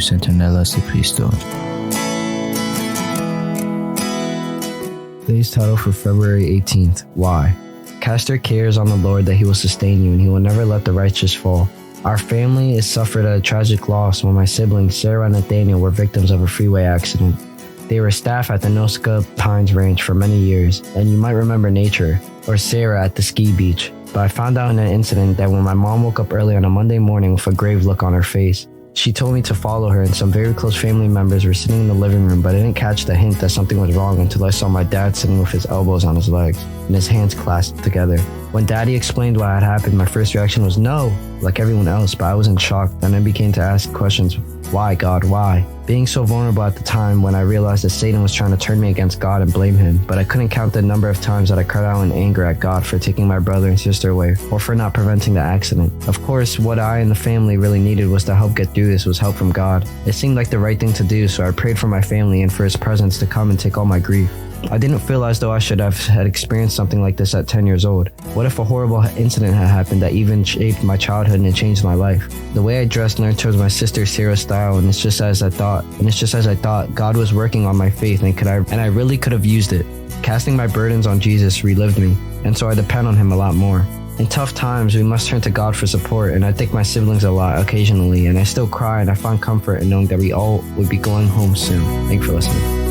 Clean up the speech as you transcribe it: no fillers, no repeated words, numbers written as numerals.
sus centinelas de Cristo. Today's title for February 18th, Why? Cast your cares on the Lord that he will sustain you, and he will never let the righteous fall. Our family has suffered a tragic loss when my siblings, Sarah and Nathaniel, were victims of a freeway accident. They were staff at the Nosca Pines Ranch for many years, and you might remember Nature, or Sarah at the ski beach. But I found out in an incident that when my mom woke up early on a Monday morning with a grave look on her face, she told me to follow her, and some very close family members were sitting in the living room, but I didn't catch the hint that something was wrong until I saw my dad sitting with his elbows on his legs and his hands clasped together. When Daddy explained what had happened, my first reaction was no, like everyone else, but I was in shock. Then I began to ask questions. Why, God, why? Being so vulnerable at the time when I realized that Satan was trying to turn me against God and blame him, but I couldn't count the number of times that I cried out in anger at God for taking my brother and sister away, or for not preventing the accident. Of course, what I and the family really needed was to help get through this was help from God. It seemed like the right thing to do, so I prayed for my family and for his presence to come and take all my grief. I didn't feel as though I should have had experienced something like this at 10 years old. What if a horrible incident had happened that even shaped my childhood and it changed my life? The way I dressed learned towards my sister Sarah's style, and it's just as I thought, God was working on my faith, and I really could have used it. Casting my burdens on Jesus relived me, and so I depend on him a lot more. In tough times, we must turn to God for support, and I thank my siblings a lot occasionally, and I still cry, and I find comfort in knowing that we all would be going home soon. Thanks for listening.